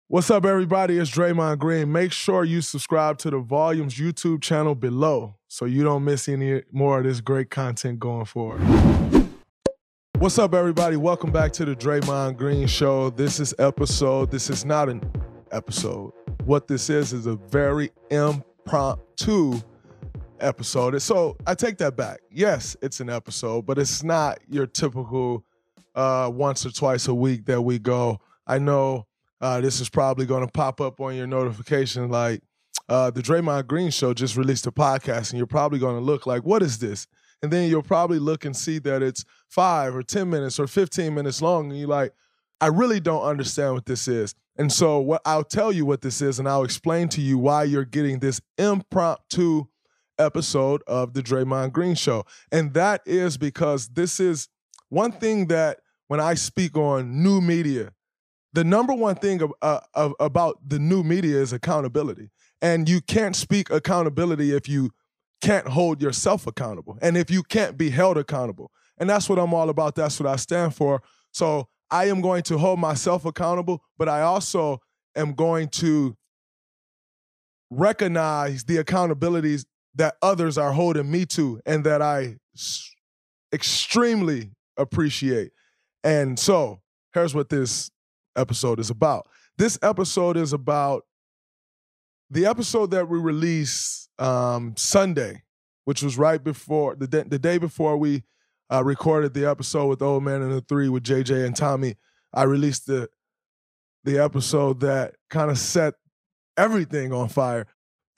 What's up, everybody? It's Draymond Green. Make sure you subscribe to the Volumes YouTube channel below so you don't miss any more of this great content going forward. What's up, everybody? Welcome back to the Draymond Green Show. This is not an episode. What this is a very impromptu episode. So I take that back. Yes, it's an episode, but it's not your typical once or twice a week that we go. I know this is probably going to pop up on your notification like the Draymond Green Show just released a podcast, and you're probably going to look like, what is this? And then you'll probably look and see that it's 5 or 10 minutes or 15 minutes long, and you're like, I really don't understand what this is. And so I'll tell you what this is, and I'll explain to you why you're getting this impromptu episode of the Draymond Green Show. And that is because this is one thing that when I speak on new media, the number one thing about the new media is accountability. And you can't speak accountability if you can't hold yourself accountable and if you can't be held accountable. And that's what I'm all about. That's what I stand for. So I am going to hold myself accountable, but I also am going to recognize the accountabilities that others are holding me to and that I extremely appreciate. And so here's what this episode is about. This episode is about the episode that we released Sunday, which was right before the day before we recorded the episode with Old Man and the Three with JJ and Tommy. I released the episode that kind of set everything on fire.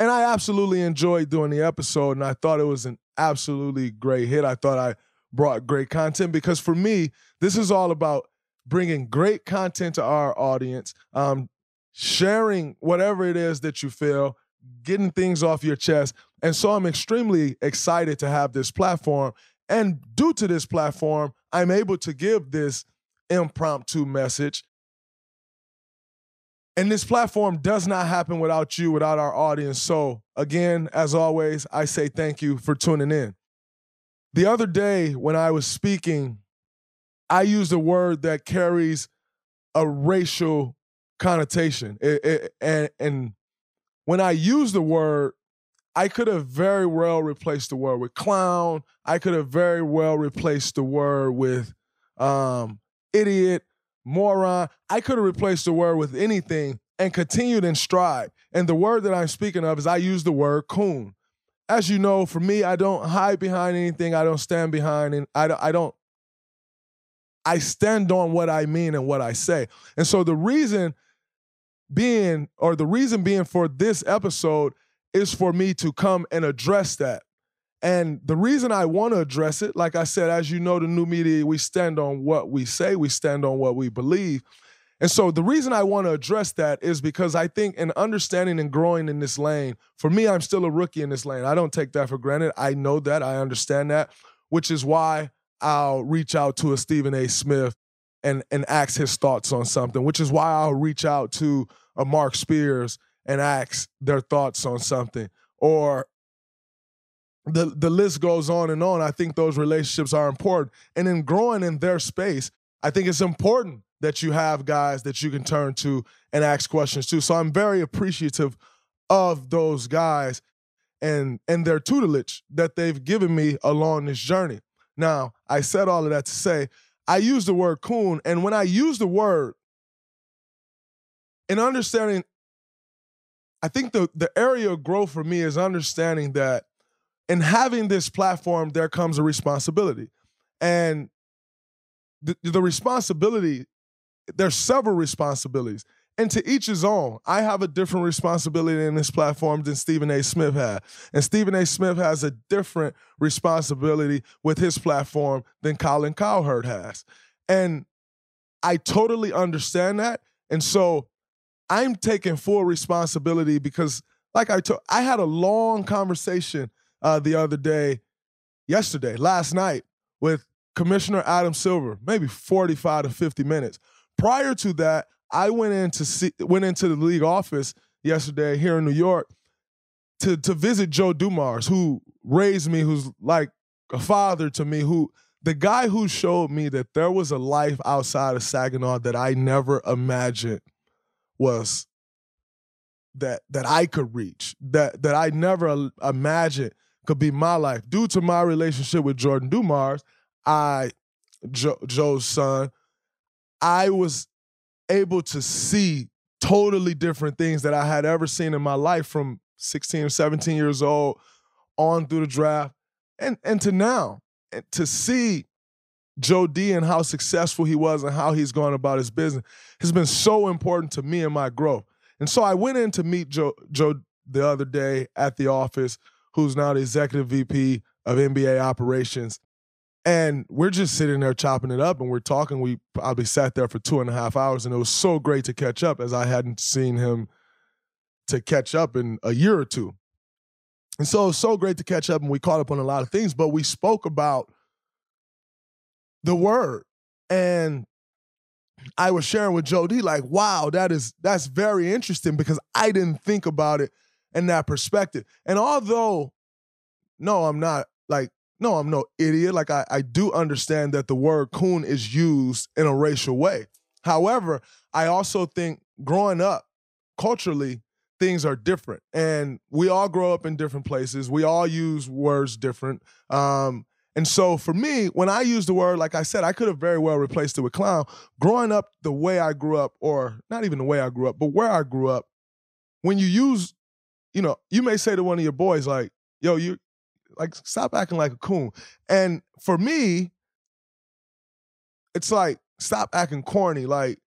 And I absolutely enjoyed doing the episode, and I thought it was an absolutely great hit. I thought I brought great content because for me, this is all about bringing great content to our audience, sharing whatever it is that you feel, getting things off your chest. And so I'm extremely excited to have this platform. And due to this platform, I'm able to give this impromptu message. And this platform does not happen without you, without our audience. So again, as always, I say thank you for tuning in. The other day when I was speaking, I used a word that carries a racial connotation. And when I used the word, I could have very well replaced the word with clown. I could have very well replaced the word with idiot, moron. I could have replaced the word with anything and continued in stride. And the word that I'm speaking of is I use the word coon. As you know, for me, I don't hide behind anything. I don't stand behind, and I stand on what I mean and what I say. And so the reason being for this episode is for me to come and address that. And the reason I want to address it, like I said, as you know, the new media, we stand on what we say, we stand on what we believe. And so the reason I want to address that is because I think in understanding and growing in this lane, for me, I'm still a rookie in this lane. I don't take that for granted. I know that. I understand that, which is why I'll reach out to a Stephen A. Smith and ask his thoughts on something, which is why I'll reach out to a Mark Spears and ask their thoughts on something. Or the list goes on and on. I think those relationships are important. And in growing in their space, I think it's important that you have guys that you can turn to and ask questions to. So I'm very appreciative of those guys and their tutelage that they've given me along this journey. Now, I said all of that to say, I use the word coon, and when I use the word, in understanding, I think the area of growth for me is understanding that in having this platform, there comes a responsibility. And the responsibility, there's several responsibilities. And to each his own. I have a different responsibility in this platform than Stephen A. Smith had. And Stephen A. Smith has a different responsibility with his platform than Colin Cowherd has. And I totally understand that. And so I'm taking full responsibility because, like I had a long conversation last night, with Commissioner Adam Silver, maybe 45 to 50 minutes. Prior to that, I went into the league office yesterday here in New York to visit Joe Dumars, who raised me, who's like a father to me, the guy who showed me that there was a life outside of Saginaw that I never imagined was that I could reach, that I never imagined could be my life. Due to my relationship with Jordan Dumars, Joe's son, I was able to see totally different things that I had ever seen in my life from 16 or 17 years old on through the draft and to now. And to see Joe D and how successful he was and how he's gone about his business has been so important to me and my growth. And so I went in to meet Joe the other day at the office, who's now the executive VP of NBA operations. And we're just sitting there chopping it up and we're talking. We probably sat there for 2.5 hours, and it was so great to catch up, as I hadn't seen him to catch up in a year or two. And so it was so great to catch up, and we caught up on a lot of things, but we spoke about the word. And I was sharing with Joe D, like, wow, that's very interesting, because I didn't think about it in that perspective. And although, I'm no idiot. Like, I do understand that the word coon is used in a racial way. However, I also think growing up culturally, things are different. And we all grow up in different places. We all use words different. And so for me, when I use the word, like I said, I could have very well replaced it with clown. Growing up the way I grew up, or not even the way I grew up, but where I grew up, when you use, you may say to one of your boys, like, yo, you like, stop acting like a coon. And for me, it's like, stop acting corny. Like,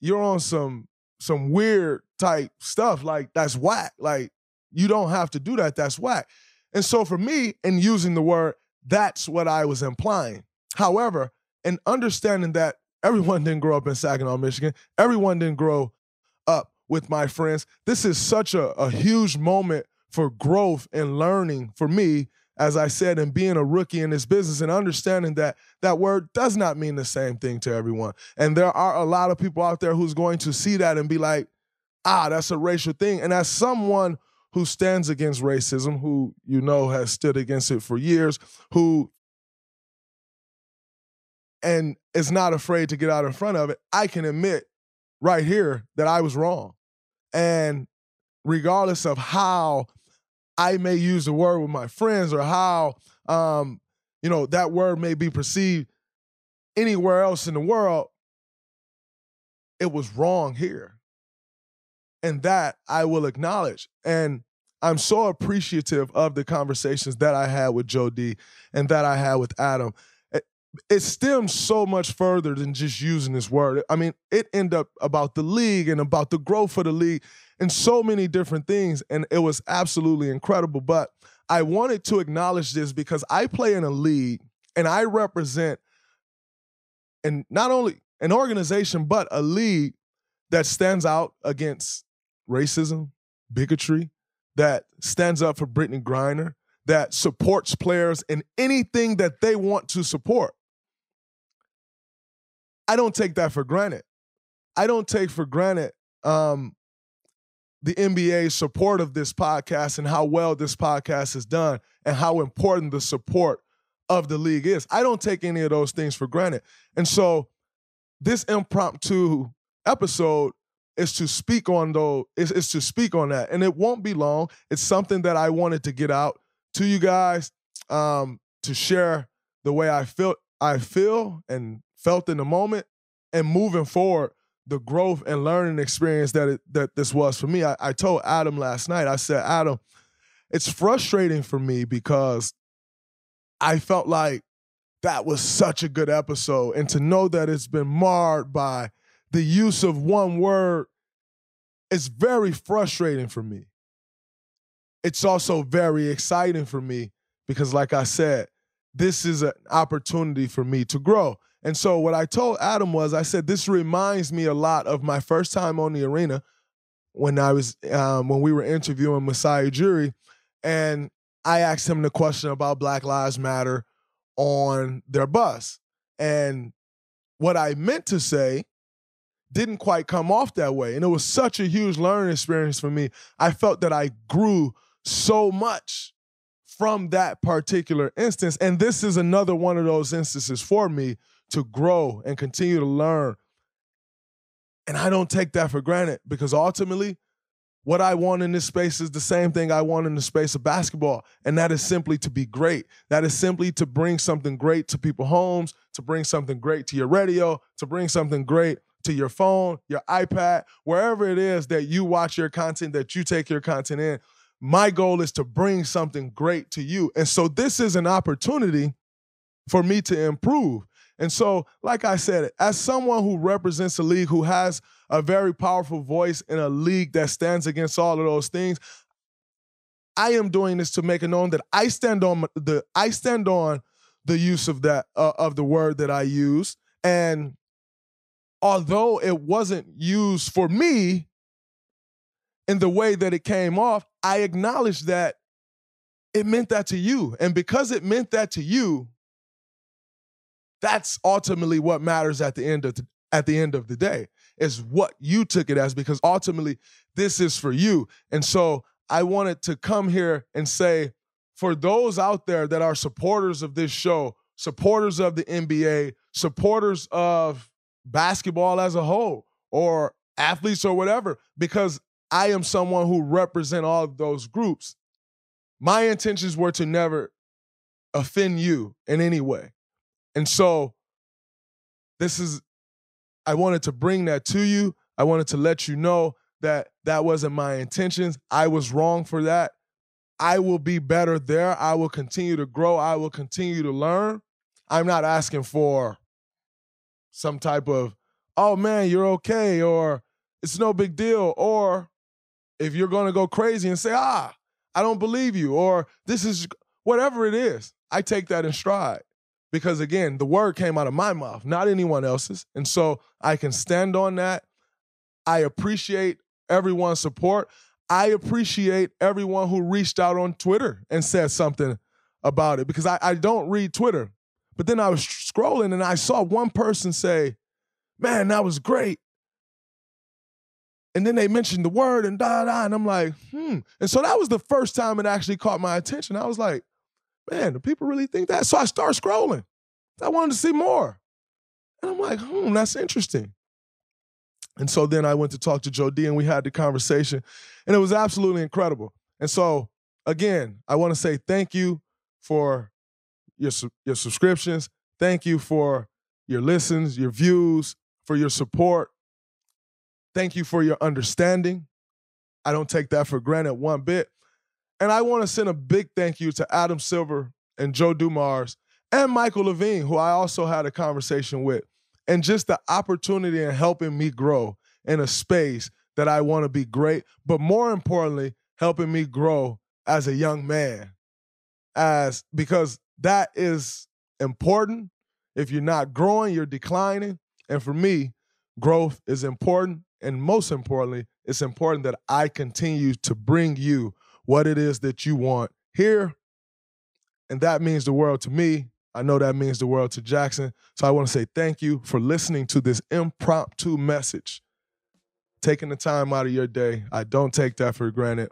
you're on some weird type stuff. Like, that's whack. Like, you don't have to do that. That's whack. And so for me, in using the word, that's what I was implying. However, in understanding that everyone didn't grow up in Saginaw, Michigan, everyone didn't grow up with my friends, this is such a huge moment for growth and learning for me, as I said, and being a rookie in this business and understanding that that word does not mean the same thing to everyone. And there are a lot of people out there who's going to see that and be like, that's a racial thing. And as someone who stands against racism, who has stood against it for years, and is not afraid to get out in front of it, I can admit right here that I was wrong. And regardless of how I may use the word with my friends, or how, that word may be perceived anywhere else in the world, it was wrong here. And that I will acknowledge. And I'm so appreciative of the conversations that I had with Joe D and that I had with Adam. It stems so much further than just using this word. I mean, it ended up about the league and about the growth of the league and so many different things, and it was absolutely incredible. But I wanted to acknowledge this because I play in a league and I represent, and not only an organization, but a league that stands out against racism, bigotry, that stands up for Brittany Griner, that supports players in anything that they want to support. I don't take that for granted. I don't take for granted the NBA's support of this podcast and how well this podcast is done and how important the support of the league is. I don't take any of those things for granted. And so this impromptu episode is to speak on is to speak on that. And it won't be long. It's something that I wanted to get out to you guys, to share the way I feel and felt in the moment, and moving forward, the growth and learning experience that this was for me. I told Adam last night, I said, Adam, it's frustrating for me because I felt like that was such a good episode. And to know that it's been marred by the use of one word, it's very frustrating for me. It's also very exciting for me because, like I said, this is an opportunity for me to grow. And so what I told Adam was, I said, this reminds me a lot of my first time on the arena when we were interviewing Masai Ujiri, and I asked him the question about Black Lives Matter on their bus. And what I meant to say didn't quite come off that way. And it was such a huge learning experience for me. I felt that I grew so much from that particular instance. And this is another one of those instances for me to grow and continue to learn And I don't take that for granted because ultimately what I want in this space is the same thing I want in the space of basketball. And that is simply to be great. That is simply to bring something great to people's homes, to bring something great to your radio, to bring something great to your phone, your iPad, wherever it is that you watch your content, that you take your content in. My goal is to bring something great to you. And so this is an opportunity for me to improve. And so, like I said, as someone who represents a league who has a very powerful voice in a league that stands against all of those things, I am doing this to make it known that I stand on the use of that of the word that I use. And although it wasn't used for me in the way that it came off, I acknowledge that it meant that to you. And because it meant that to you, that's ultimately what matters at the end of the day, is what you took it as, because ultimately this is for you. And so I wanted to come here and say, for those out there that are supporters of this show, supporters of the NBA, supporters of basketball as a whole, or athletes or whatever, because I am someone who represents all of those groups, my intentions were to never offend you in any way. And so I wanted to bring that to you. I wanted to let you know that that wasn't my intentions. I was wrong for that. I will be better there. I will continue to grow. I will continue to learn. I'm not asking for some type of, oh man, you're okay, or it's no big deal, or if you're going to go crazy and say, I don't believe you, or this is whatever it is, I take that in stride. Because again, the word came out of my mouth, not anyone else's. And so I can stand on that. I appreciate everyone's support. I appreciate everyone who reached out on Twitter and said something about it, because I don't read Twitter. But then I was scrolling and I saw one person say, man, that was great. And then they mentioned the word and da-da, and I'm like, And so that was the first time it actually caught my attention. I was like, man, do people really think that? So I started scrolling. I wanted to see more. And I'm like, that's interesting. And so then I went to talk to Joe D, and we had the conversation, and it was absolutely incredible. And so, again, I want to say thank you for your subscriptions. Thank you for your listens, your views, for your support. Thank you for your understanding. I don't take that for granted one bit. And I want to send a big thank you to Adam Silver and Joe Dumars and Michael Levine, who I also had a conversation with, and just the opportunity in helping me grow in a space that I want to be great, but more importantly, helping me grow as a young man, because that is important. If you're not growing, you're declining. And for me, growth is important. And most importantly, it's important that I continue to bring you what it is that you want here. And that means the world to me. I know that means the world to Jackson. So I want to say thank you for listening to this impromptu message, taking the time out of your day. I don't take that for granted.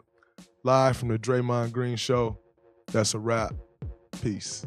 Live from the Draymond Green Show. That's a wrap. Peace.